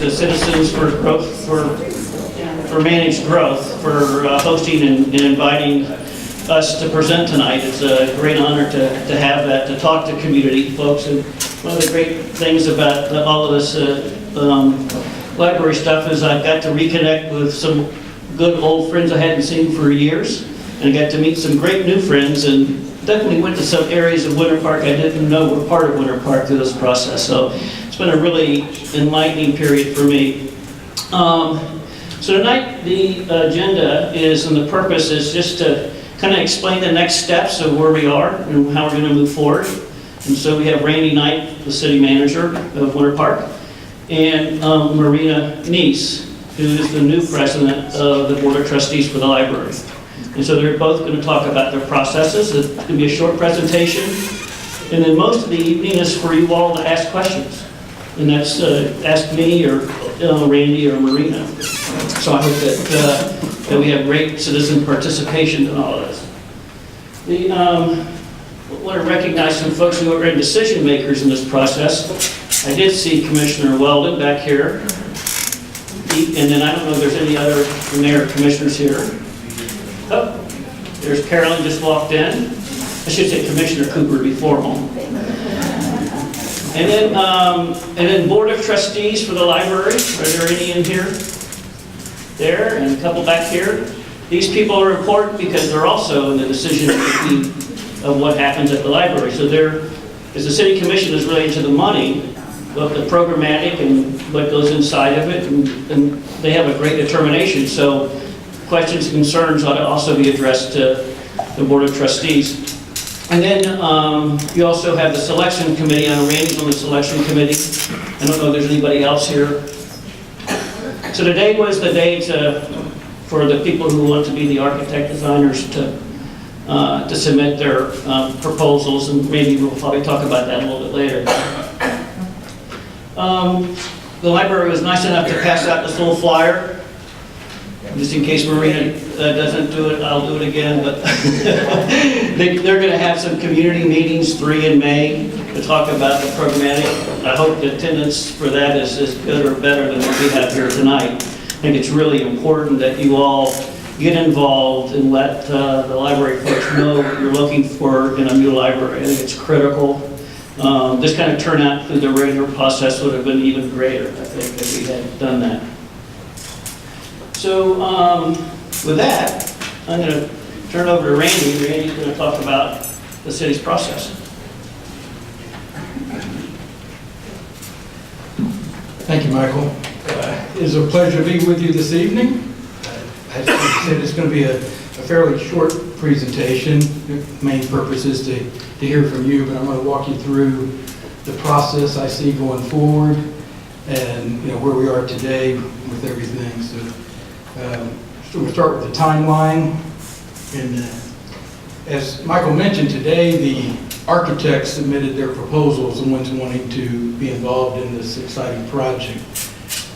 the citizens for growth, for managed growth, for hosting and inviting us to present tonight. It's a great honor to have that, to talk to community folks. And one of the great things about all of this library stuff is I got to reconnect with some good old friends I hadn't seen for years, and I got to meet some great new friends, and definitely went to some areas of Winter Park I didn't know were part of Winter Park through this process. So it's been a really enlightening period for me. So tonight the agenda is, and the purpose is just to kind of explain the next steps of where we are and how we're going to move forward. And so we have Randy Knight, the city manager of Winter Park, and Marina Neese, who is the new president of the Board of Trustees for the library. And so they're both going to talk about their processes. It's going to be a short presentation. And then most of the evening is for you all to ask questions. And that's ask me or Randy or Marina. So I hope that we have great citizen participation in all of this. I want to recognize some folks who are decision makers in this process. I did see Commissioner Weldon back here. And then I don't know if there's any other mayor commissioners here. Oh, there's Carolyn just walked in. I should say Commissioner Cooper before home. And then Board of Trustees for the library. Are there any in here? There, and a couple back here. These people are important because they're also in the decision making of what happens at the library. So as the city commission is really into the money, but the programmatic and what goes inside of it, and they have a great determination. So questions and concerns ought to also be addressed to the Board of Trustees. And then you also have the selection committee. I know Randy's on the selection committee. I don't know if there's anybody else here. So today was the day for the people who want to be the architect designers to submit their proposals, and maybe we'll probably talk about that a little bit later. The library was nice enough to pass out this little flyer. Just in case Marina doesn't do it, I'll do it again. But they're going to have some community meetings, 3 in May, to talk about the programmatic. I hope the attendance for that is as good or better than what we have here tonight. I think it's really important that you all get involved and let the library folks know what you're looking for in a new library. I think it's critical. This kind of turnout through the regular process would have been even greater, I think, if we had done that. So with that, I'm going to turn it over to Randy. Randy's going to talk about the city's process. Thank you, Michael. It is a pleasure to be with you this evening. As I said, it's going to be a fairly short presentation. The main purpose is to hear from you, but I'm going to walk you through the process I see going forward and where we are today with everything. So we'll start with the timeline. And as Michael mentioned today, the architects submitted their proposals and ones wanting to be involved in this exciting project.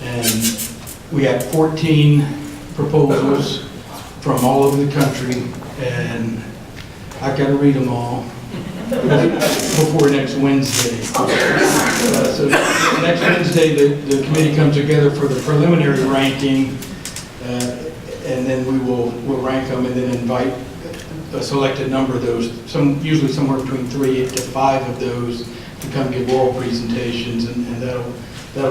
And we had 14 proposals from all over the country, and I've got to read them all before next Wednesday. So next Wednesday, the committee comes together for the preliminary ranking, and then we'll rank them and then invite a selected number of those, usually somewhere between 3 to 5 of those, to come give oral presentations, and that'll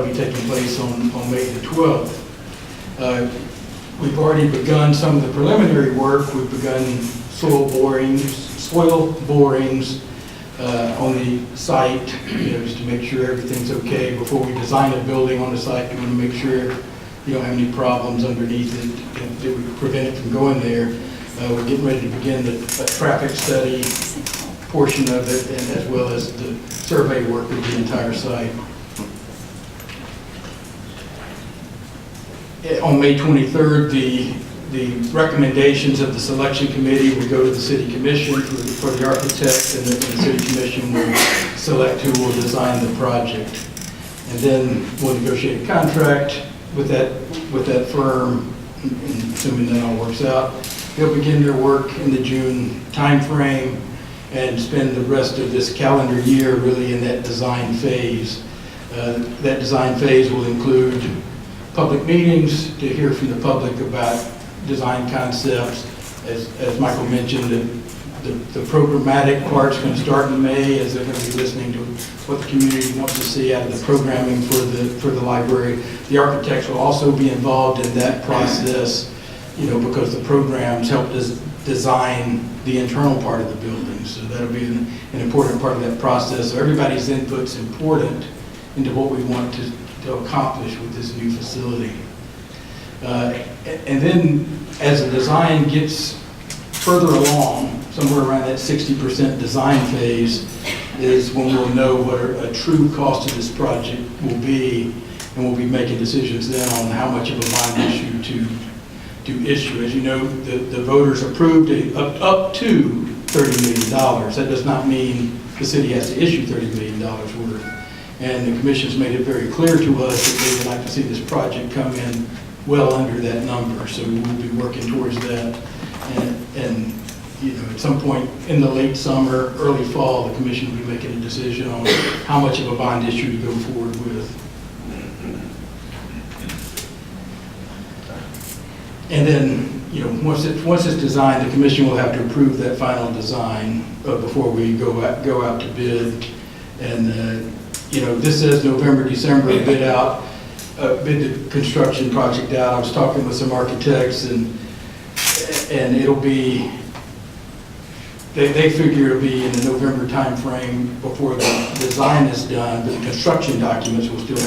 be taking place on May the 12th. We've already begun some of the preliminary work. We've begun soil borings on the site, just to make sure everything's okay. Before we design a building on the site, we want to make sure you don't have any problems underneath it that would prevent it from going there. We're getting ready to begin the traffic study portion of it, and as well as the survey work of the entire site. On May 23rd, the recommendations of the selection committee will go to the city commission for the architect, and the city commission will select who will design the project. And then we'll negotiate a contract with that firm, and assuming that all works out. They'll begin their work in the June timeframe and spend the rest of this calendar year really in that design phase. That design phase will include public meetings, to hear from the public about design concepts. As Michael mentioned, the programmatic part's going to start in May, as they're going to be listening to what the community wants to see out of the programming for the library. The architects will also be involved in that process, because the programs help design the internal part of the building. So that'll be an important part of that process. So everybody's input's important into what we want to accomplish with this new facility. And then as the design gets further along, somewhere around that 60% design phase is when we'll know what a true cost of this project will be, and we'll be making decisions then on how much of a bond issue to issue. As you know, the voters approved up to $30 million. That does not mean the city has to issue $30 million worth. And the commission's made it very clear to us that they would like to see this project come in well under that number. So we will be working towards that. And at some point in the late summer, early fall, the commission will be making a decision on how much of a bond issue to go forward with. And then, once it's designed, the commission will have to approve that final design before we go out to bid. And this says November, December, bid the construction project out. I was talking with some architects, and it'll be, they figure it'll be in the November timeframe before the design is done, but the construction documents will still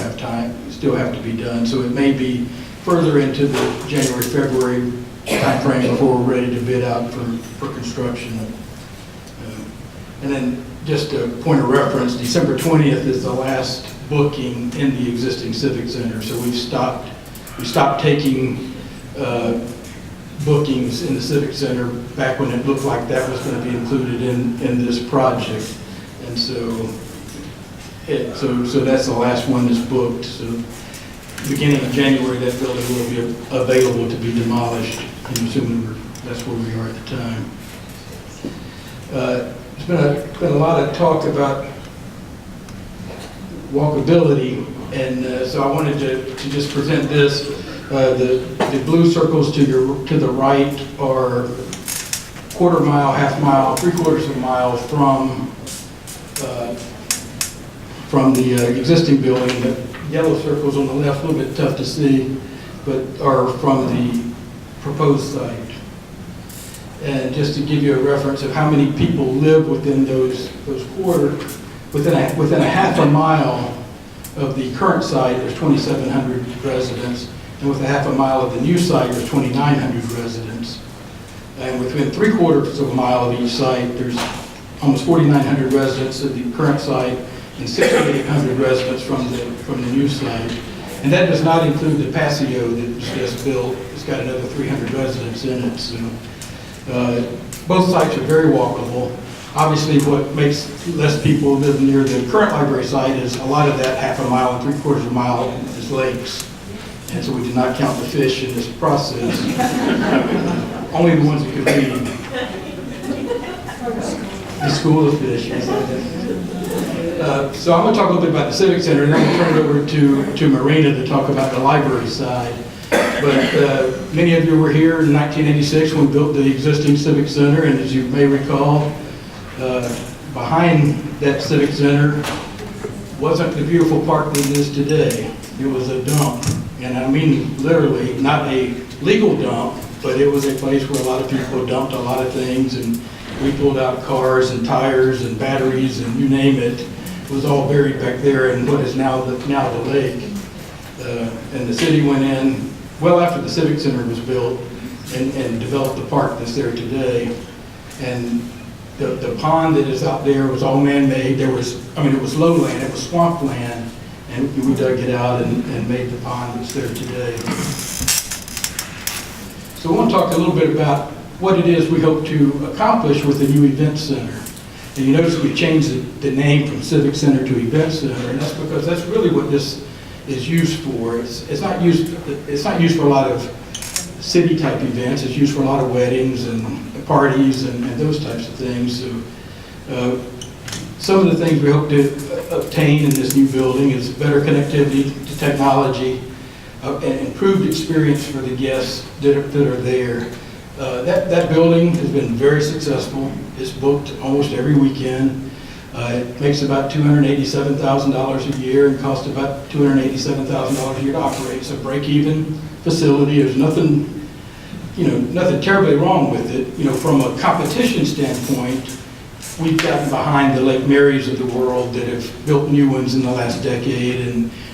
have to be done. So it may be further into the January, February timeframe before we're ready to bid out for construction. And then just a point of reference, December 20th is the last booking in the existing Civic Center. So we stopped taking bookings in the Civic Center back when it looked like that was going to be included in this project. And so that's the last one that's booked. So beginning of January, that building will be available to be demolished, and assuming that's where we are at the time. There's been a lot of talk about walkability, and so I wanted to just present this. The blue circles to the right are quarter mile, half mile, 3/4 of a mile from the existing building. The yellow circles on the left, a little bit tough to see, but are from the proposed site. And just to give you a reference of how many people live within those quarters, within a half a mile of the current site, there's 2,700 residents, and with a half a mile of the new site, there's 2,900 residents. And within 3/4 of a mile of each site, there's almost 4,900 residents at the current site and 6,800 residents from the new site. And that does not include the patio that was just built. It's got another 300 residents in it. So both sites are very walkable. Obviously, what makes less people live near the current library site is a lot of that half a mile and 3/4 of a mile is lakes. And so we did not count the fish in this process. Only the ones that could feed. The school of fish. So I'm going to talk a little bit about the Civic Center, and then we'll turn it over to Marina to talk about the library side. But many of you were here in 1986 when we built the existing Civic Center, and as you may recall, behind that Civic Center wasn't the beautiful park that it is today. It was a dump, and I mean literally, not a legal dump, but it was a place where a lot of people dumped a lot of things, and we pulled out cars and tires and batteries and you name it. It was all buried back there in what is now the lake. And the city went in well after the Civic Center was built and developed the park that's there today. And the pond that is out there was all man-made. It was lowland, it was swampland, and we dug it out and made the pond that's there today. So I want to talk a little bit about what it is we hope to accomplish with the new event center. And you notice we changed the name from Civic Center to Event Center, and that's because that's really what this is used for. It's not used for a lot of city-type events. It's used for a lot of weddings and parties and those types of things. So some of the things we hope to obtain in this new building is better connectivity to technology, an improved experience for the guests that are there. That building has been very successful. It's booked almost every weekend. It makes about $287,000 a year and costs about $287,000 a year to operate. It's a break-even facility. There's nothing, nothing terribly wrong with it. From a competition standpoint, we've gotten behind the Lake Marys of the world that have built new ones in the last decade,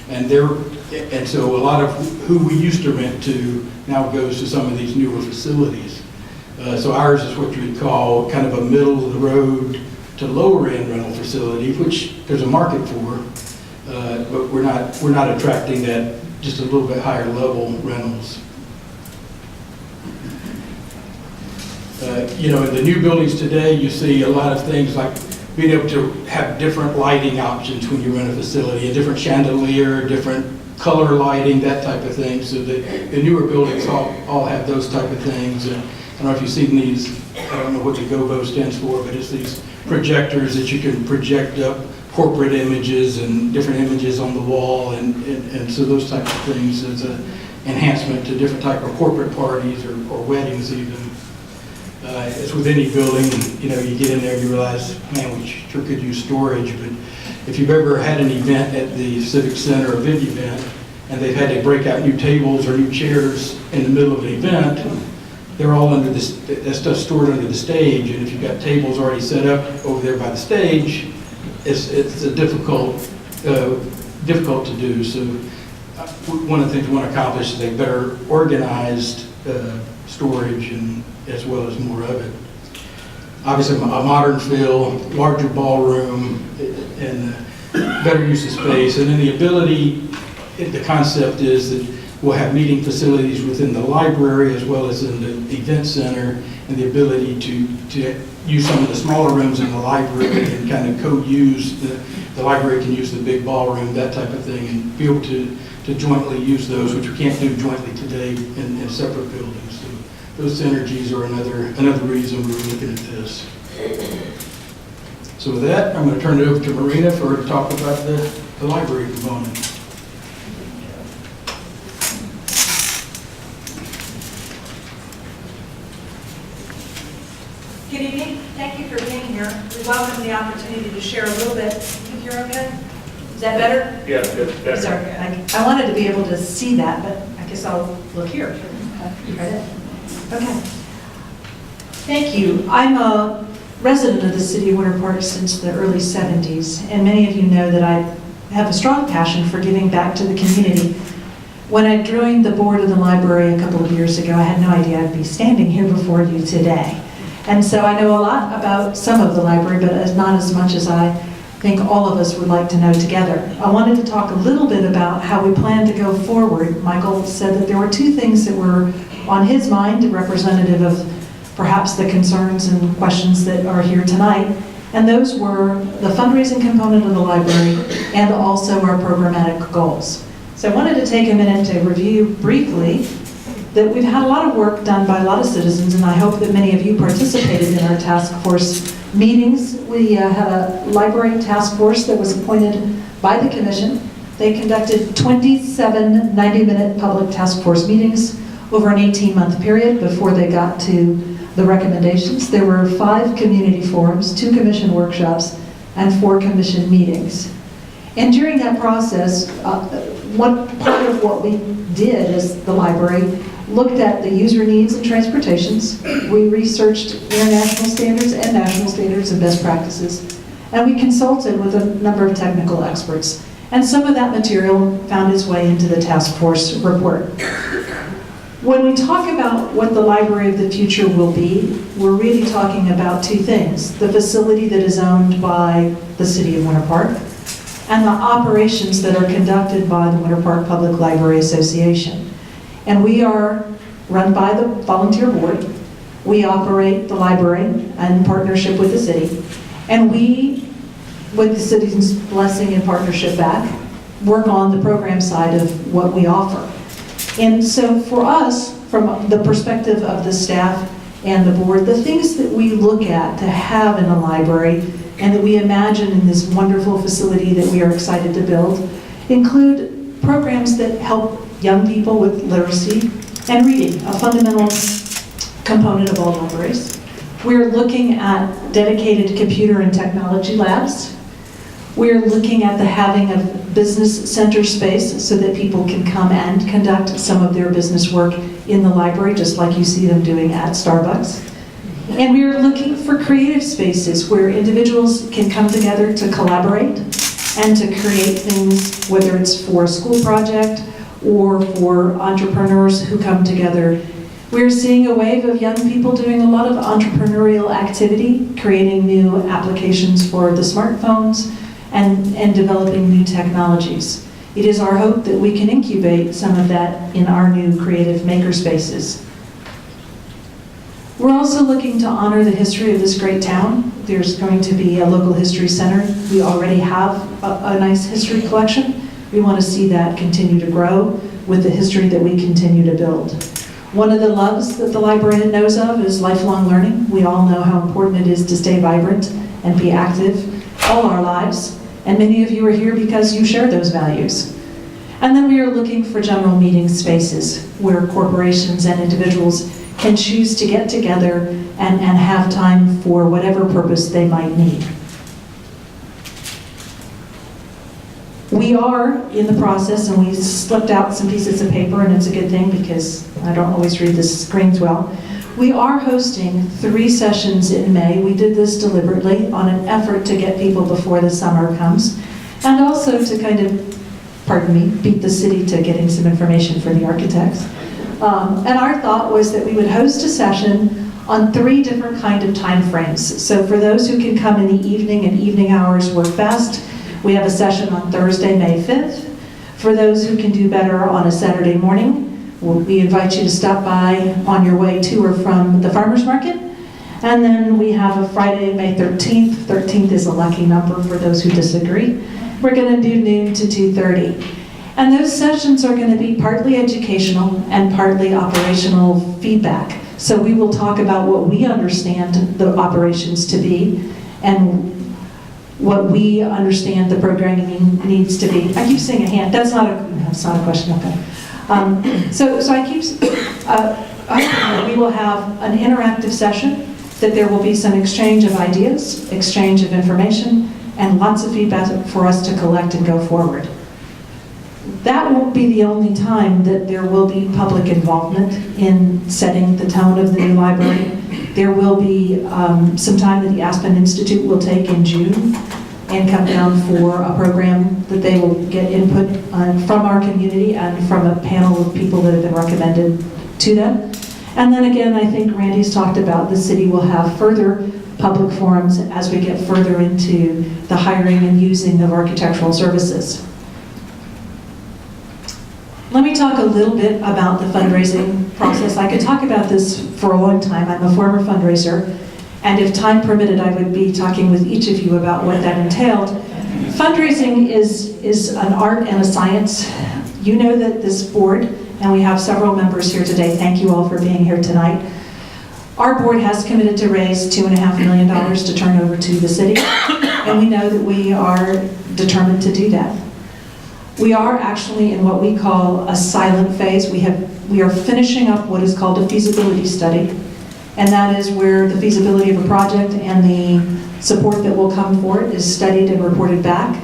and so a lot of who we used to rent to now goes to some of these newer facilities. So ours is what you would call kind of a middle of the road to lower end rental facility, which there's a market for, but we're not attracting that just a little bit higher level rentals. In the new buildings today, you see a lot of things like being able to have different lighting options when you rent a facility, a different chandelier, different color lighting, that type of thing. So the newer buildings all have those type of things. And I don't know if you've seen these, I don't know what the GOBO stands for, but it's these projectors that you can project up corporate images and different images on the wall, and so those types of things as an enhancement to different type of corporate parties or weddings even. It's with any building, and you get in there and you realize, man, we sure could use storage. But if you've ever had an event at the Civic Center, a big event, and they've had to break out new tables or new chairs in the middle of an event, they're all under this, that stuff's stored under the stage, and if you've got tables already set up over there by the stage, it's a difficult to do. So one of the things we want to accomplish is a better organized storage and as well as more of it. Obviously, a modern feel, larger ballroom, and better use of space. And then the ability, the concept is that we'll have meeting facilities within the library as well as in the event center, and the ability to use some of the smaller rooms in the library and kind of co-use. The library can use the big ballroom, that type of thing, and be able to jointly use those, which we can't do jointly today in separate buildings. So those synergies are another reason we're looking at this. So with that, I'm going to turn it over to Marina for her to talk about the library component. Good evening. Thank you for being here. We welcome the opportunity to share a little bit. Think you're okay? Is that better? Yeah, good. Better. Sorry, I wanted to be able to see that, but I guess I'll look here. Okay. Thank you. I'm a resident of the city of Winter Park since the early 70s, and many of you know that I have a strong passion for giving back to the community. When I joined the board of the library a couple of years ago, I had no idea I'd be standing here before you today. And so I know a lot about some of the library, but not as much as I think all of us would like to know together. I wanted to talk a little bit about how we plan to go forward. Michael said that there were two things that were on his mind, representative of perhaps the concerns and questions that are here tonight. And those were the fundraising component of the library and also our programmatic goals. So I wanted to take a minute to review briefly that we've had a lot of work done by a lot of citizens, and I hope that many of you participated in our task force meetings. We had a library task force that was appointed by the commission. They conducted 27 90-minute public task force meetings over an 18-month period before they got to the recommendations. There were 5 community forums, 2 commission workshops, and 4 commission meetings. And during that process, one part of what we did as the library looked at the user needs and transportations. We researched international standards and national standards and best practices. And we consulted with a number of technical experts. And some of that material found its way into the task force report. When we talk about what the library of the future will be, we're really talking about 2 things. The facility that is owned by the city of Winter Park and the operations that are conducted by the Winter Park Public Library Association. And we are run by the volunteer board. We operate the library in partnership with the city. And we, with the city's blessing and partnership back, work on the program side of what we offer. And so for us, from the perspective of the staff and the board, the things that we look at to have in a library and that we imagine in this wonderful facility that we are excited to build include programs that help young people with literacy and reading, a fundamental component of all libraries. We're looking at dedicated computer and technology labs. We're looking at the having of business center space so that people can come and conduct some of their business work in the library, just like you see them doing at Starbucks. And we are looking for creative spaces where individuals can come together to collaborate and to create things, whether it's for a school project or for entrepreneurs who come together. We're seeing a wave of young people doing a lot of entrepreneurial activity, creating new applications for the smartphones and developing new technologies. It is our hope that we can incubate some of that in our new creative maker spaces. We're also looking to honor the history of this great town. There's going to be a local history center. We already have a nice history collection. We want to see that continue to grow with the history that we continue to build. One of the loves that the library knows of is lifelong learning. We all know how important it is to stay vibrant and be active all our lives, and many of you are here because you share those values. And then we are looking for general meeting spaces where corporations and individuals can choose to get together and have time for whatever purpose they might need. We are in the process, and we slipped out some pieces of paper, and it's a good thing because I don't always read the screens well. We are hosting 3 sessions in May. We did this deliberately on an effort to get people before the summer comes, and also to kind of, pardon me, beat the city to getting some information for the architects. And our thought was that we would host a session on 3 different kind of time frames. So for those who can come in the evening and evening hours work best, we have a session on Thursday, May 5th. For those who can do better on a Saturday morning, we invite you to stop by on your way to or from the farmer's market. And then we have a Friday, May 13th. 13th is a lucky number for those who disagree. We're going to do noon to 2:30. And those sessions are going to be partly educational and partly operational feedback. So we will talk about what we understand the operations to be and what we understand the programming needs to be. I keep saying a hand. That's not a question. Okay. So I keep. We will have an interactive session. That there will be some exchange of ideas, exchange of information, and lots of feedback for us to collect and go forward. That won't be the only time that there will be public involvement in setting the tone of the new library. There will be some time that the Aspen Institute will take in June and come down for a program that they will get input from our community and from a panel of people that have been recommended to them. And then again, I think Randy's talked about the city will have further public forums as we get further into the hiring and using of architectural services. Let me talk a little bit about the fundraising process. I could talk about this for a long time. I'm a former fundraiser, and if time permitted, I would be talking with each of you about what that entailed. Fundraising is an art and a science. You know that this board, and we have several members here today, thank you all for being here tonight. Our board has committed to raise $2.5 million to turn over to the city, and we know that we are determined to do that. We are actually in what we call a silent phase. We are finishing up what is called a feasibility study, and that is where the feasibility of a project and the support that will come for it is studied and reported back.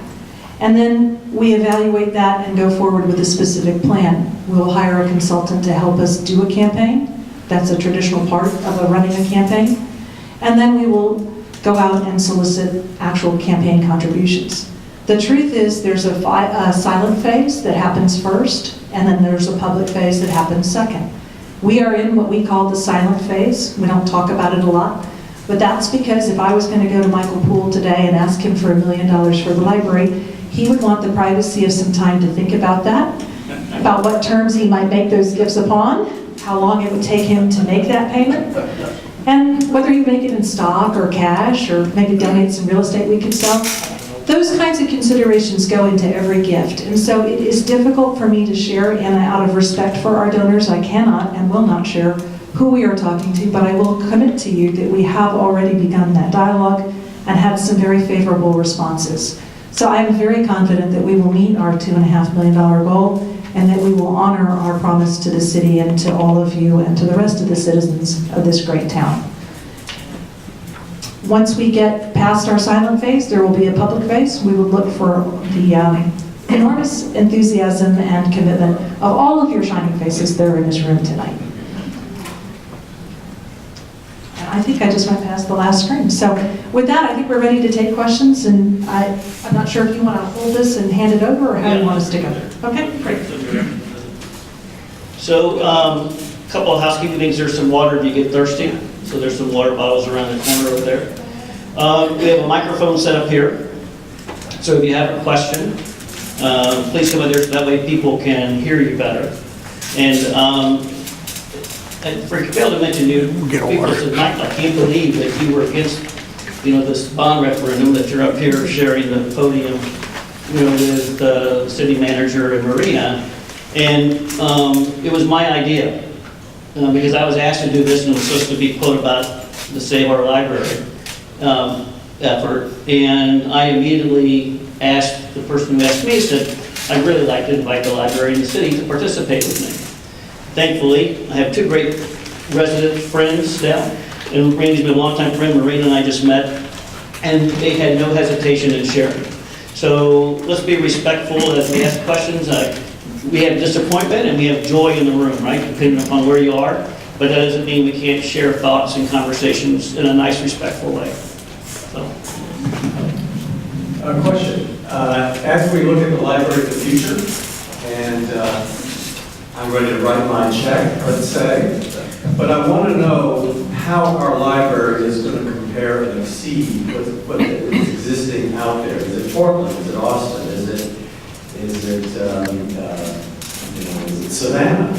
And then we evaluate that and go forward with a specific plan. We'll hire a consultant to help us do a campaign. That's a traditional part of running a campaign. And then we will go out and solicit actual campaign contributions. The truth is there's a silent phase that happens first, and then there's a public phase that happens second. We are in what we call the silent phase. We don't talk about it a lot, but that's because if I was going to go to Michael Poole today and ask him for $1 million for the library, he would want the privacy of some time to think about that, about what terms he might make those gifts upon, how long it would take him to make that payment, and whether you make it in stock or cash or maybe donate some real estate we could sell. Those kinds of considerations go into every gift, and so it is difficult for me to share, and out of respect for our donors, I cannot and will not share who we are talking to, but I will commit to you that we have already begun that dialogue and had some very favorable responses. So I'm very confident that we will meet our $2.5 million goal, and that we will honor our promise to the city and to all of you and to the rest of the citizens of this great town. Once we get past our silent phase, there will be a public phase. We will look for the enormous enthusiasm and commitment of all of your shining faces that are in this room tonight. And I think I just went past the last screen. So with that, I think we're ready to take questions, and I'm not sure if you want to hold this and hand it over or how you want us to go. Okay, great. So, a couple of housekeeping things. There's some water if you get thirsty. So there's some water bottles around the corner over there. We have a microphone set up here. So if you have a question, please come over there so that way people can hear you better. And I failed to mention people said, Mike, I can't believe that you were against, this bond referendum, that you're up here sharing the podium, with the city manager and Marina. And it was my idea. Because I was asked to do this, and it was supposed to be quote about the Save Our Library effort, and I immediately asked the person who asked me, said, I'd really like to invite the library in the city to participate with me. Thankfully, I have two great resident friends now, and Randy's been a longtime friend, Marina and I just met, and they had no hesitation in sharing. So let's be respectful as we ask questions. We have disappointment and we have joy in the room, right? Depending upon where you are. But that doesn't mean we can't share thoughts and conversations in a nice, respectful way. So. A question. As we look at the library of the future, and I'm ready to write my check, let's say, but I want to know how our library is going to compare and exceed what is existing out there. Is it Portland? Is it Austin? Is it Savannah?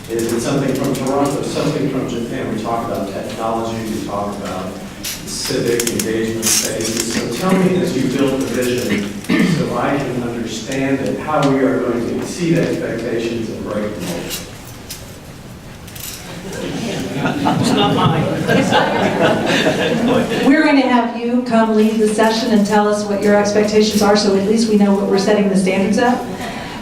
Is it something from Toronto? Something from Japan? We talk about technology. We talk about civic engagement spaces. So tell me, as you build the vision, so I can understand it, how we are going to exceed expectations and break the mold. It's not mine. We're going to have you come lead the session and tell us what your expectations are, so at least we know what we're setting the standards at.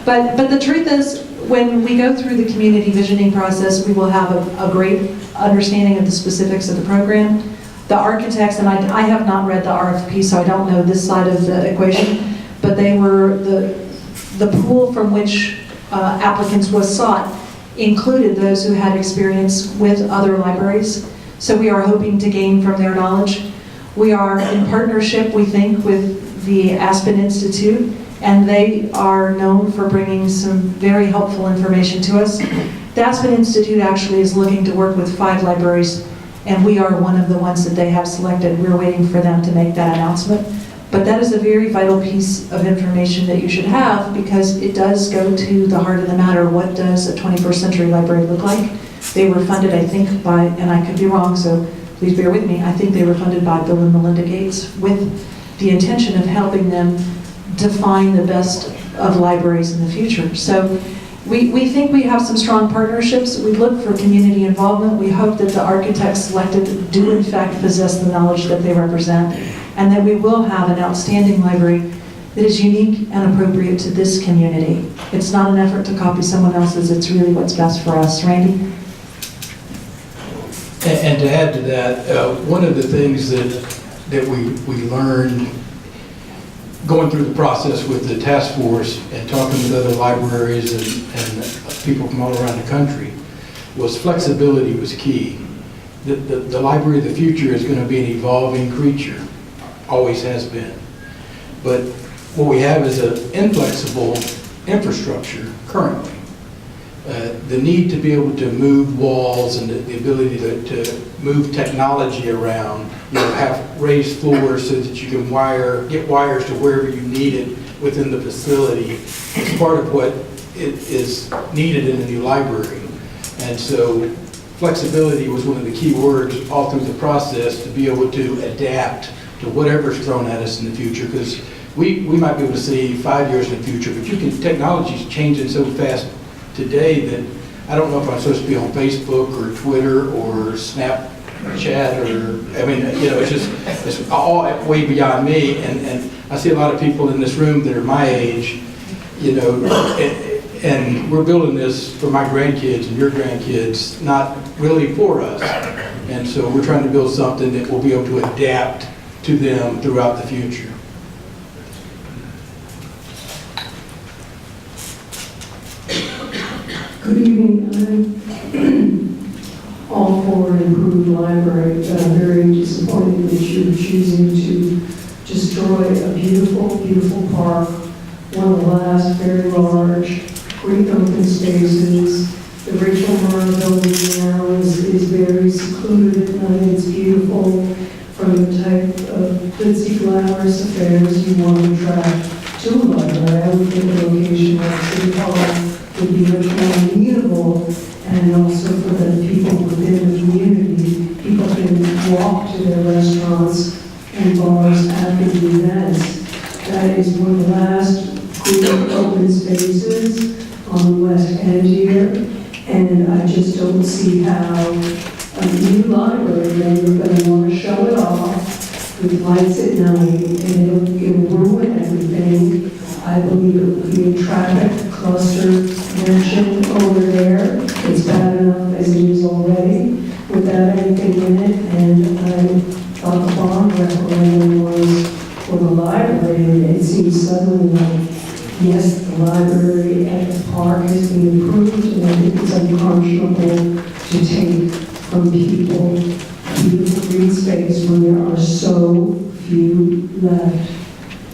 But the truth is, when we go through the community visioning process, we will have a great understanding of the specifics of the program. The architects, and I have not read the RFP, so I don't know this side of the equation, but they were, the pool from which applicants was sought included those who had experience with other libraries. So we are hoping to gain from their knowledge. We are in partnership, we think, with the Aspen Institute, and they are known for bringing some very helpful information to us. The Aspen Institute actually is looking to work with 5 libraries, and we are one of the ones that they have selected. We're waiting for them to make that announcement. But that is a very vital piece of information that you should have, because it does go to the heart of the matter. What does a 21st century library look like? They were funded, I think, by, and I could be wrong, so please bear with me, I think they were funded by Bill and Melinda Gates with the intention of helping them define the best of libraries in the future. So we think we have some strong partnerships. We look for community involvement. We hope that the architects selected do in fact possess the knowledge that they represent, and that we will have an outstanding library that is unique and appropriate to this community. It's not an effort to copy someone else's, it's really what's best for us. Randy? And to add to that, one of the things that we learned going through the process with the task force and talking with other libraries and people from all around the country was flexibility was key. The library of the future is going to be an evolving creature, always has been. But what we have is an inflexible infrastructure currently. The need to be able to move walls and the ability to move technology around, have raised floors so that you can get wires to wherever you need it within the facility is part of what is needed in a new library. And so flexibility was one of the key words all through the process, to be able to adapt to whatever's thrown at us in the future, because we might be able to see 5 years in the future, but technology's changing so fast today that I don't know if I'm supposed to be on Facebook or Twitter or Snapchat or, it's all way beyond me. And I see a lot of people in this room that are my age, And we're building this for my grandkids and your grandkids, not really for us. And so we're trying to build something that will be able to adapt to them throughout the future. Good evening. I'm all for an improved library, but I'm very disappointed that you're choosing to destroy a beautiful, beautiful park, one of the last very large, great open spaces. The Rachel Murrah building now is very secluded at night. It's beautiful from the type of glitzy, glamorous affairs you want to attract to a library. I would think a location like City Hall would be much more amenable, and also for the people within the community. People can walk to their restaurants and bars after the events. That is one of the last good open spaces on the west end here, and I just don't see how a new library, then you're going to want to show it off with lights at night, and it'll ruin everything. I believe it will be a traffic cluster mentioned over there. It's bad enough as it is already without anything in it, and I thought the bond referendum was for the library, and it seems suddenly like, yes, the library at the park has been improved, and I think it's unconscionable to take from people beautiful green space when there are so few left,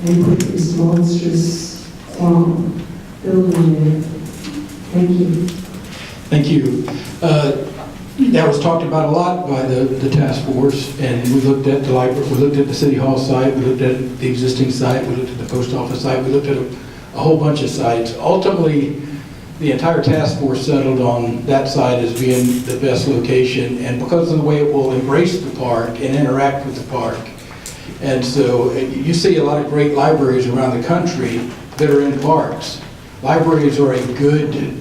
and put this monstrous building there. Thank you. Thank you. That was talked about a lot by the task force, and we looked at the library, we looked at the City Hall site, we looked at the existing site, we looked at the post office site, we looked at a whole bunch of sites. Ultimately, the entire task force settled on that site as being the best location, and because of the way it will embrace the park and interact with the park. And so you see a lot of great libraries around the country that are in parks. Libraries are a good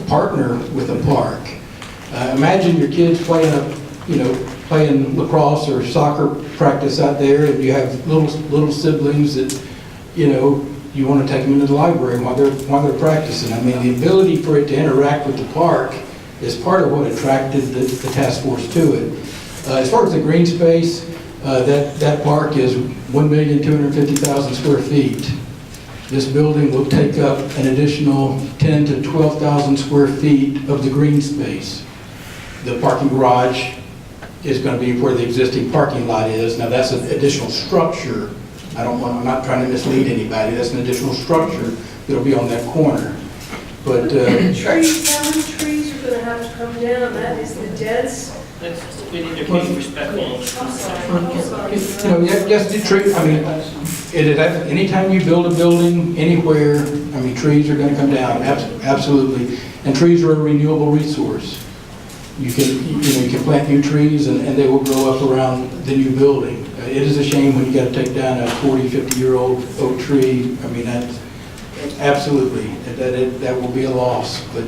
partner with a park. Imagine your kids playing lacrosse or soccer practice out there, and you have little siblings that, you want to take them into the library while they're practicing. I mean, the ability for it to interact with the park is part of what attracted the task force to it. As far as the green space, that park is 1,250,000 square feet. This building will take up an additional 10 to 12,000 square feet of the green space. The parking garage is going to be where the existing parking lot is. Now that's an additional structure. I'm not trying to mislead anybody. That's an additional structure that'll be on that corner. But Trees, how many trees are going to have to come down? That is the dense. We need to keep respectful. I'm sorry. yes, the tree. I mean, anytime you build a building anywhere, I mean, trees are going to come down. Absolutely, and trees are a renewable resource. You can plant new trees and they will grow up around the new building. It is a shame when you got to take down a 40, 50-year-old oak tree. I mean, that's absolutely, that will be a loss. But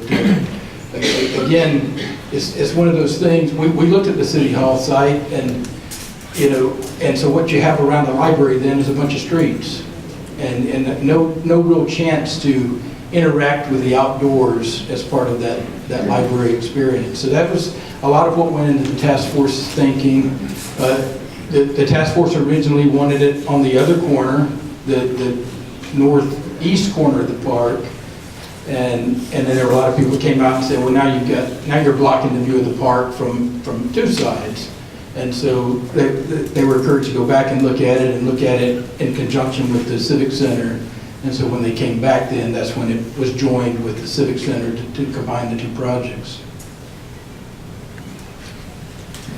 again, it's one of those things. We looked at the City Hall site, and and so what you have around the library then is a bunch of streets, and no real chance to interact with the outdoors as part of that library experience. So that was a lot of what went into the task force's thinking. The task force originally wanted it on the other corner, the northeast corner of the park, and then there were a lot of people who came out and said, well, now you're blocking the view of the park from two sides. And so they were encouraged to go back and look at it in conjunction with the Civic Center. And so when they came back then, that's when it was joined with the Civic Center to combine the two projects.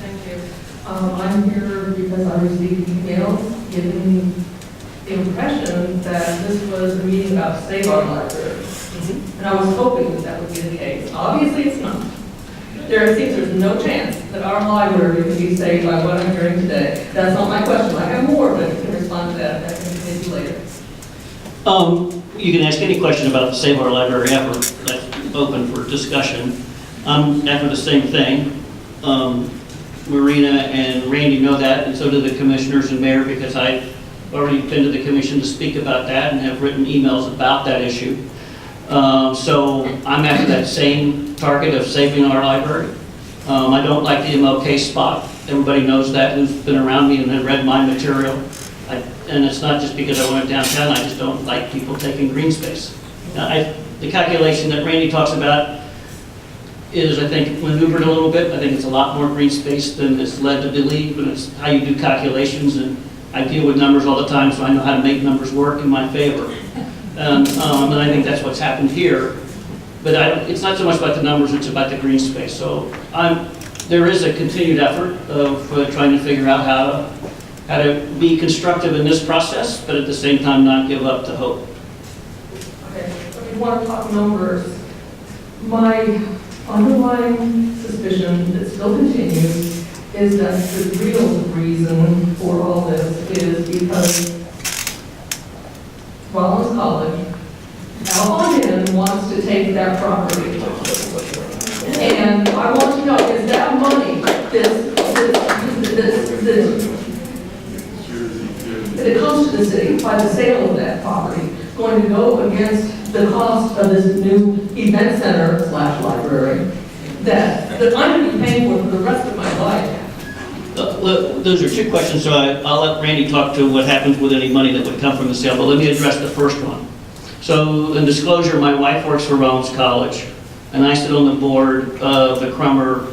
Thank you. I'm here because I received emails giving me the impression that this was a meeting about Save Our Library. And I was hoping that would be the case. Obviously, it's not. There's no chance that our library can be saved by what I'm hearing today. That's not my question. I have more, but you can respond to that. I can continue later. You can ask any question about the Save Our Library effort. That's open for discussion. I'm after the same thing. Marina and Randy know that, and so do the commissioners and mayor, because I've already been to the commission to speak about that and have written emails about that issue. So I'm after that same target of saving our library. I don't like the MLK spot. Everybody knows that, who's been around me and has read my material. And it's not just because I want it downtown, I just don't like people taking green space. Now, the calculation that Randy talks about is, I think, maneuvered a little bit. I think it's a lot more green space than it's led to believe, and it's how you do calculations, and I deal with numbers all the time, so I know how to make numbers work in my favor. And I think that's what's happened here. But it's not so much about the numbers, it's about the green space. So there is a continued effort of trying to figure out how to be constructive in this process, but at the same time not give up the hope. Okay, if you want to talk numbers, my underlying suspicion that still continues is that the real reason for all this is because Rollins College, Allen wants to take that property. And I want to know, is that money, that comes to the city by the sale of that property, going to go against the cost of this new event center / library that I'm going to be paying for the rest of my life? Those are two questions, so I'll let Randy talk to what happens with any money that would come from the sale, but let me address the first one. So in disclosure, my wife works for Rollins College, and I sit on the board of the Crummer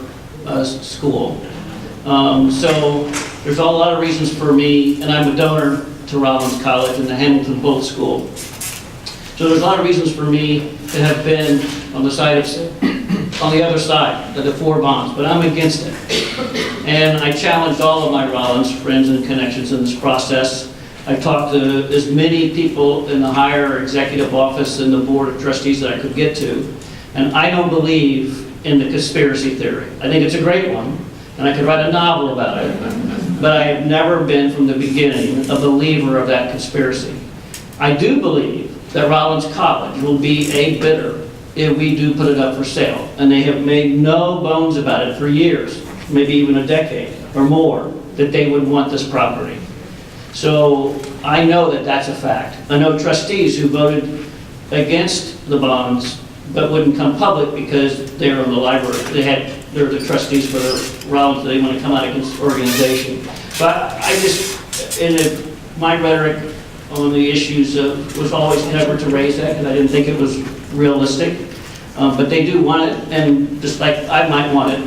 School. So there's a lot of reasons for me, and I'm a donor to Rollins College and the Hamilton Bolt School. So there's a lot of reasons for me to have been on the other side of the 4 bonds, but I'm against it. And I challenged all of my Rollins friends and connections in this process. I talked to as many people in the higher executive office and the board of trustees that I could get to. And I don't believe in the conspiracy theory. I think it's a great one, and I could write a novel about it. But I have never been from the beginning a believer of that conspiracy. I do believe that Rollins College will be a bidder if we do put it up for sale. And they have made no bones about it for years, maybe even a decade or more, that they would want this property. So I know that that's a fact. I know trustees who voted against the bonds but wouldn't come public because they're on the library. They're the trustees for the Rollins, so they want to come out against the organization. But I just, my rhetoric on the issues was always never to raise that because I didn't think it was realistic. But they do want it, and just like I might want it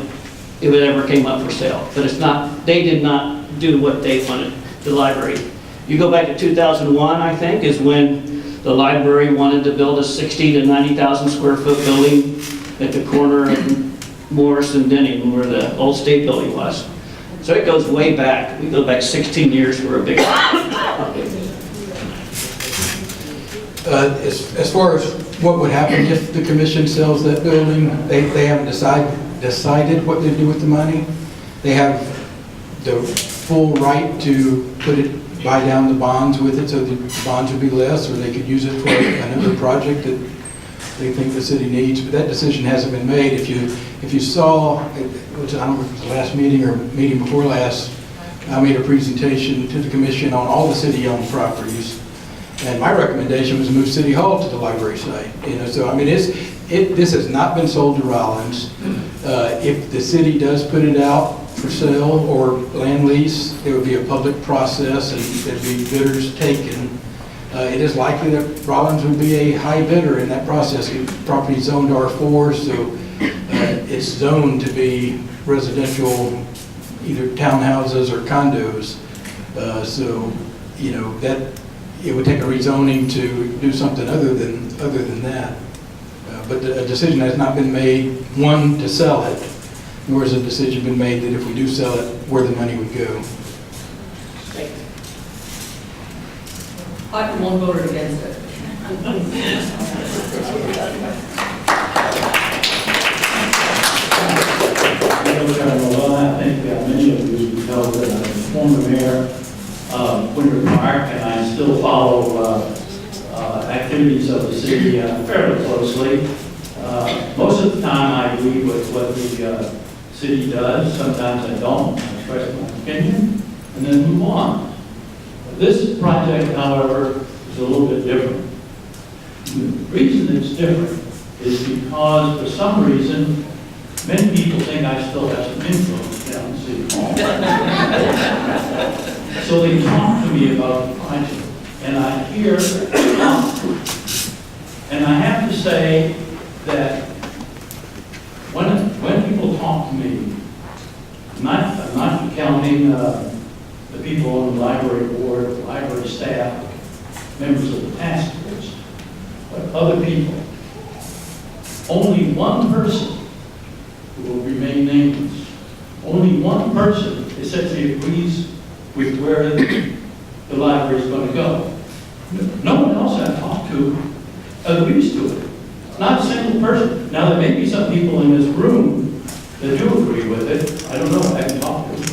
if it ever came up for sale. But it's not, they did not do what they wanted, the library. You go back to 2001, I think, is when the library wanted to build a 60 to 90,000 square foot building at the corner of Morris and Denning, where the old state building was. So it goes way back. We go back 16 years for a big. As far as what would happen if the commission sells that building, they haven't decided what to do with the money. They have the full right to buy down the bonds with it, so the bonds would be less, or they could use it for another project that they think the city needs. But that decision hasn't been made. If you saw, I don't know if it was the last meeting or meeting before last, I made a presentation to the commission on all the city-owned properties. And my recommendation was to move City Hall to the library site. So I mean, this has not been sold to Rollins. If the city does put it out for sale or land lease, there would be a public process and there'd be bidders taken. It is likely that Rollins would be a high bidder in that process. The property is zoned R4, so it's zoned to be residential, either townhouses or condos. So that. It would take a rezoning to do something other than that. But a decision has not been made, one, to sell it, nor has a decision been made that if we do sell it, where the money would go. I won't vote against it. Well, I think many of you know that I'm a former mayor of Winter Park, and I still follow activities of the city fairly closely. Most of the time I agree with what the city does. Sometimes I don't. I express my opinion and then move on. This project, however, is a little bit different. The reason it's different is because for some reason, many people think I still have some influence down in City Hall. So they talk to me about the project, and I hear, and I have to say that when people talk to me, I'm not counting the people on the library board, the library staff, members of the task force, but other people. Only one person who will remain nameless, only one person essentially agrees with where the library is going to go. No one else I've talked to agrees to it. Not a single person. Now, there may be some people in this room that do agree with it. I don't know, I haven't talked to them.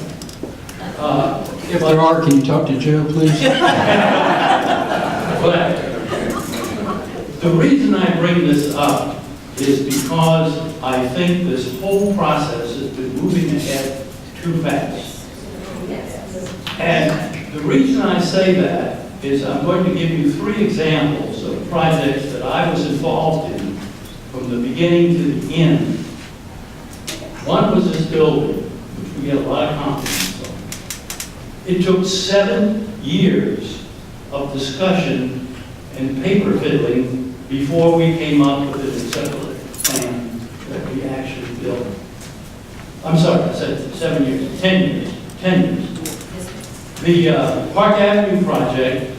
If there are, can you talk to Joe, please? But the reason I bring this up is because I think this whole process has been moving ahead too fast. And the reason I say that is I'm going to give you 3 examples of projects that I was involved in from the beginning to the end. One was this building, which we get a lot of compliments on. It took 7 years of discussion and paper fiddling before we came up with an acceptable plan that we actually built. I'm sorry, I said 7 years, 10 years, 10 years. The Park Avenue project,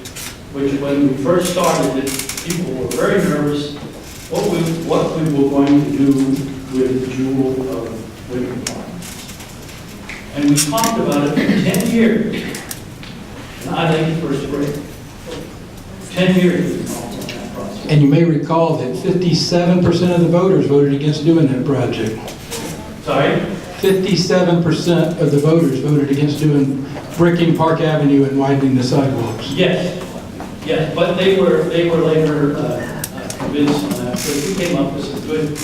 which when we first started it, people were very nervous what we were going to do with the jewel of Winter Park. And we talked about it for 10 years. And I think first grade. 10 years we talked about that project. And you may recall that 57% of the voters voted against doing that project. Sorry? 57% of the voters voted against bricking Park Avenue and widening the sidewalks. Yes, yes, but they were later convinced on that. So we came up with some good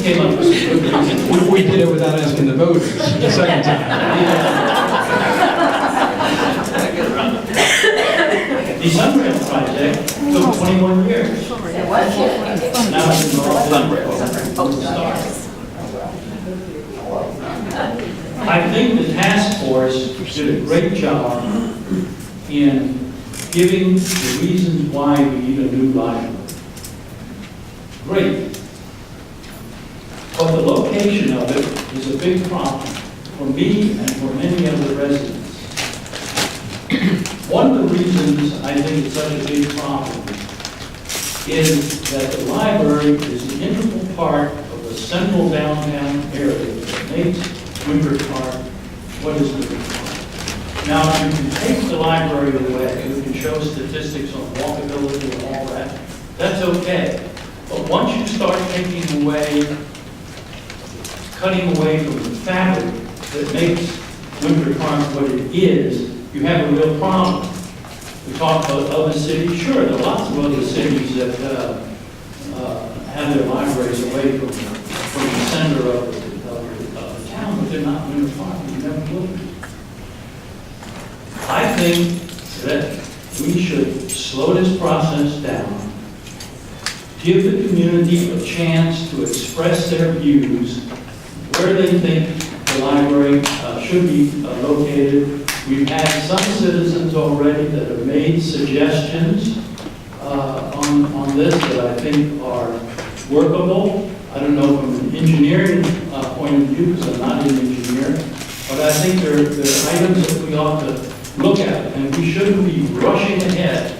reasons. We did it without asking the voters the second time. The Sunrail project took 21 years. Now it's in Sunrail. I think the task force did a great job in giving the reasons why we need a new library. Great. But the location of it is a big problem for me and for many other residents. One of the reasons I think it's such a big problem is that the library is an integral part of the central downtown area that makes Winter Park what is Winter Park. Now, you can take the library away, you can show statistics on walkability and all that, that's okay. But once you start taking away, cutting away from the fabric that makes Winter Park what it is, you have a real problem. We talk about other cities, sure, there are lots of other cities that have their libraries away from the center of the town, but they're not Winter Park, you never will. I think that we should slow this process down, give the community a chance to express their views, where they think the library should be located. We've had some citizens already that have made suggestions on this that I think are workable. I don't know from an engineering point of view, because I'm not an engineer, but I think there are items that we ought to look at, and we shouldn't be rushing ahead.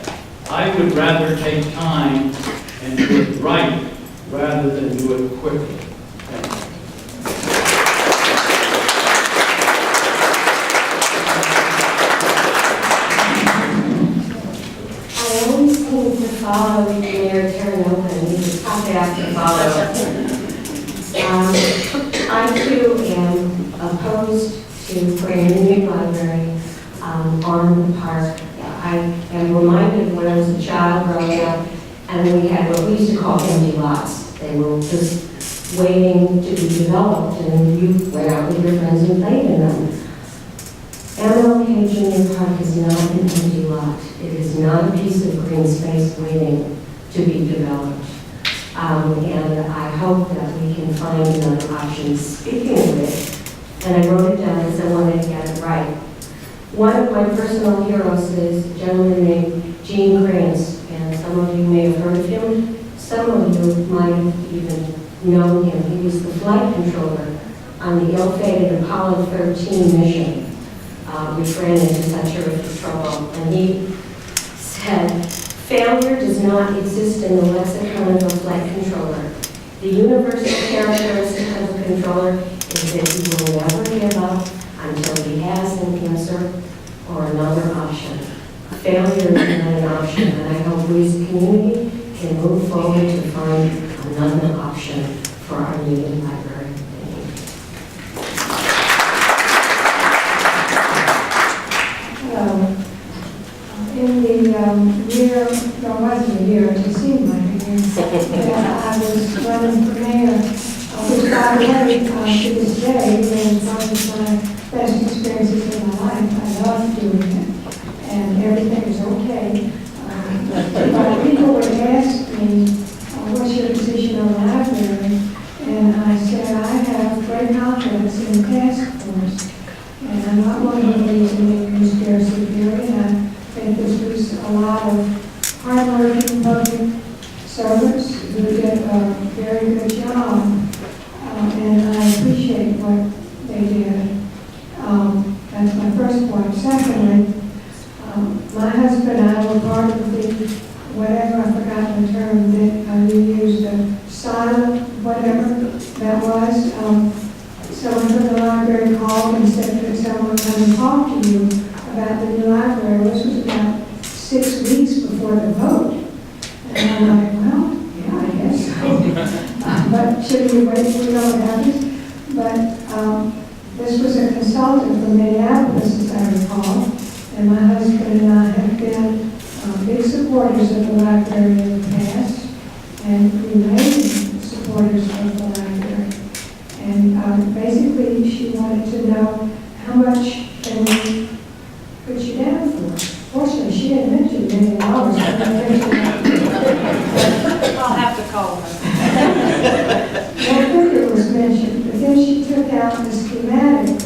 I would rather take time and do it right rather than do it quickly. Thank you. I always seem to follow Mayor Terranova, and he's a tough act to follow. I too am opposed to putting a new library on the park. I am reminded when I was a child growing up, and we had what we used to call empty lots. They were just waiting to be developed, and you went out with your friends and played in them. MLK Junior Park is not an empty lot. It is not a piece of green space waiting to to be developed. And I hope that we can find another option. Speaking of it, and I wrote it down because I wanted to get it right. One of my personal heroes is a gentleman named Gene Kranz, and some of you may have heard of him. Some of you might have even known him. He was the flight controller on the ill-fated Apollo 13 mission, which ran into such horrific trouble. And he said, "Failure does not exist in the lexicon of a flight controller. The universal characteristic of a controller is that he will never give up until he has an answer or another option. Failure is not an option, and I hope we as a community can move forward to find another option for our needed library." Hello. In the year, no, it wasn't a year, it seemed like a year, that I was running for mayor, which by the way, to this day, remains one of my best experiences in my life. I love doing it, and everything is okay. But people would ask me, what's your position on the library? And I said, I have great confidence in the task force. And I'm not one who believes in the conspiracy theory. And I think this was a lot of hard-working public servants who did a very good job. And I appreciate what they did. That's my first point. Secondly, my husband and I were part of the, whatever, I forgot the term, that we used, the silent, whatever that was. Someone from the library called and said, could someone come and talk to you about the new library? This was about 6 weeks before the vote. And I'm like, well, yeah, I guess so. But should we wait till we know what happens? But this was a consultant from Minneapolis, as I recall. And my husband and I have been big supporters of the library in the past and remain supporters of the library. And basically, she wanted to know how much can we put you down for. Fortunately, she didn't mention $1 million. I'll have to call her. Well, figure was mentioned, but then she took out the schematic,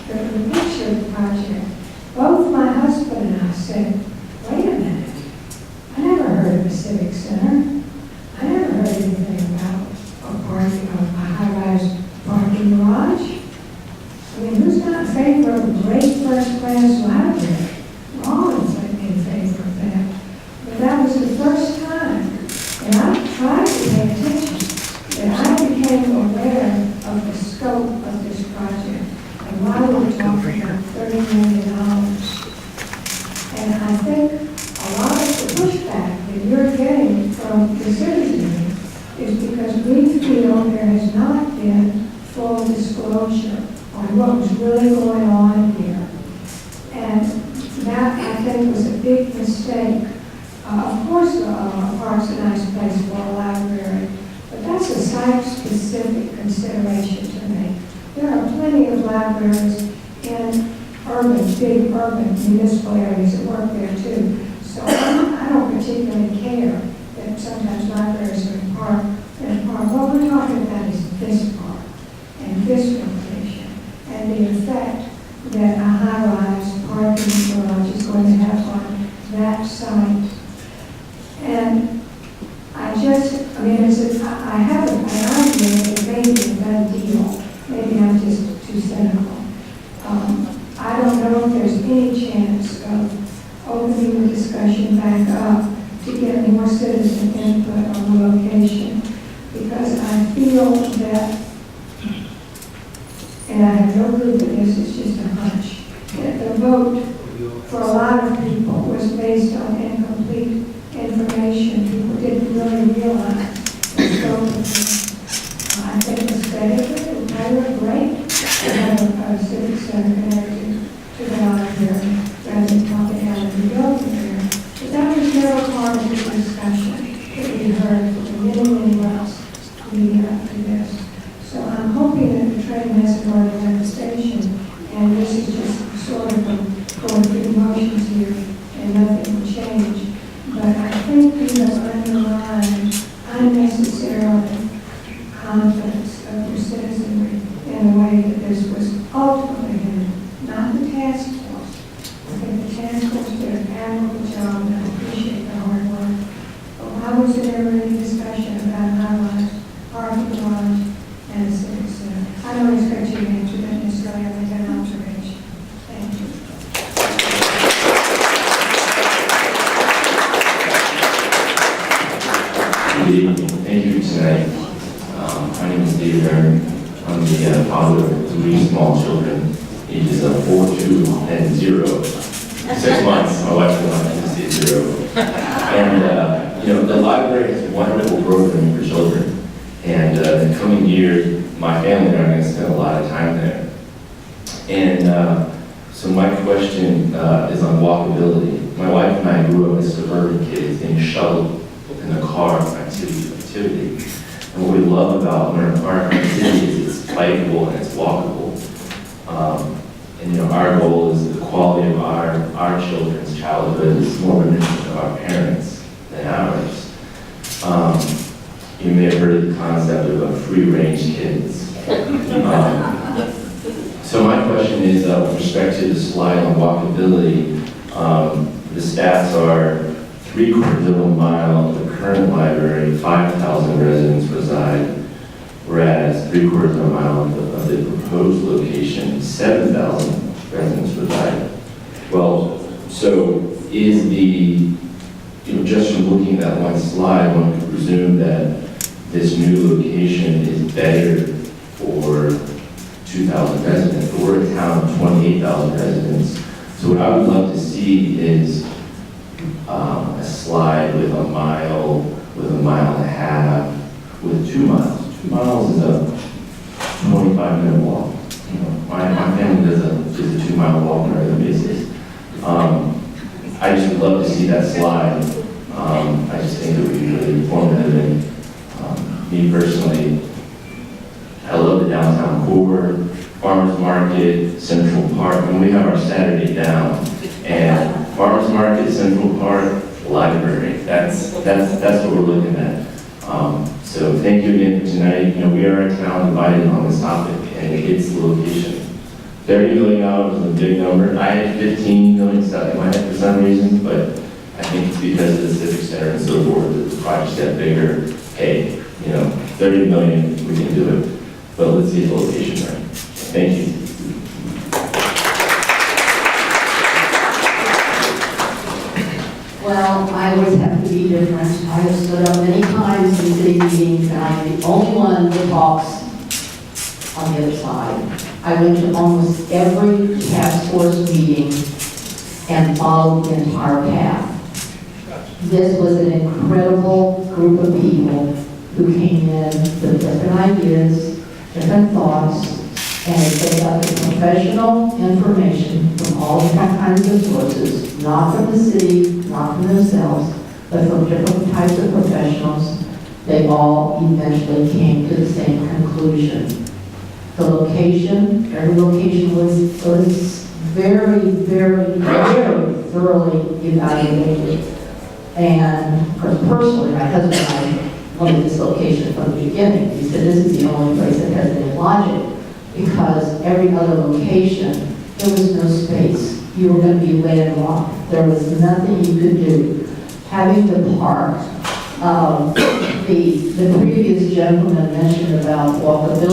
the picture of the project. Both my husband and I said, wait a minute, I never heard of a civic center. I never heard anything about a high-rise parking garage. I mean, who's not in favor of a great first-class library? We're all in favor of that. But that was the first time, and I tried to pay attention, that I became aware of the scope of this project and why we were talking about $30 million. And I think a lot of the pushback that you're getting from the citizenry is because we feel there has not been full disclosure on what was really going on here. And that, I think, was a big mistake. Of course, Park's a nice place for a library, but that's a site-specific consideration to me. There are plenty of libraries in big urban municipal areas that work there too. So I don't particularly care that sometimes libraries are in park. What we're talking about is this park and this location and the effect that a high-rise parking garage is going to have on that site. And I haven't, I argue that it may be a bad deal. Maybe I'm just too cynical. I don't know if there's any chance of opening the discussion back up to get more citizen input on the location, because I feel that, and I have no clue that this is just a hunch, that the vote for a lot of people was based on incomplete information. People didn't really realize the scope of this. I think aesthetically, it would probably look great to have a civic center connected to the library rather than talking out of the building there. But that was never part of the discussion that we heard from many months leading up to this. So I'm hoping that the train hasn't already left the station, and this is just sort of going through the motions here, and nothing will change. But I think we have underlined the way that this was ultimately done, not the task force. I think the task force did an admirable job, and I appreciate the hard work. But why was there ever any discussion about highlights, Arthur Garage, and the Civic Center? I don't expect you to answer that necessarily, I think an observation. Thank you. Good evening. Thank you tonight. My name is David Aaron. I'm the father of 3 small children, ages of 4, 2, and 0. 6 months. My wife and I just say 0. And the library is a wonderful program for children. And in the coming years, my family and I are going to spend a lot of time there. And so my question is on walkability. My wife and I grew up as suburban kids being shuttled in the car from activity to activity. And what we love about Winter Park in the city is it's bikeable and it's walkable. Our goal is the quality of our children's childhood is more reminiscent of our parents than ours. You may have heard of the concept of free-range kids. So my question is, with respect to the slide on walkability, the stats are 3/4 of a mile of the current library, 5,000 residents reside, whereas 3/4 of a mile of the proposed location, 7,000 residents reside. Well, so is just from looking at that one slide, one could presume that this new location is better for 2,000 residents, but we're a town of 28,000 residents. So what I would love to see is a slide with a mile and a half, with 2 miles. 2 miles is a 25-minute walk. My family does a 2-mile walk on a regular basis. I just would love to see that slide. I just think it would be really informative. And me personally, I love the downtown core, Farmers Market, Central Park, and we have our Saturday down. And Farmers Market, Central Park, library. That's what we're looking at. So thank you again for tonight. We are a town divided on this topic, and it's the location. $30 million is a big number. I had 15 million stuck in my head for some reason, but I think it's because of the Civic Center and so forth that the projects get bigger. Hey, 30 million, we can do it. But let's get the location right. Thank you. Well, I always have to be different. I have stood up many times in city meetings, and I'm the only one that talks on the other side. I went to almost every task force meeting and followed the entire path. This was an incredible group of people who came in with different ideas, different thoughts, and they got the professional information from all different kinds of sources, not from the city, not from themselves, but from different types of professionals. They all eventually came to the same conclusion. The location, every location was very, very, very thoroughly evaluated. And personally, my husband and I wanted this location from the beginning. He said, this is the only place that has any logic, because every other location, there was no space. You were going to be landlocked. There was nothing you could do. Having the park, the previous gentleman mentioned about walkability.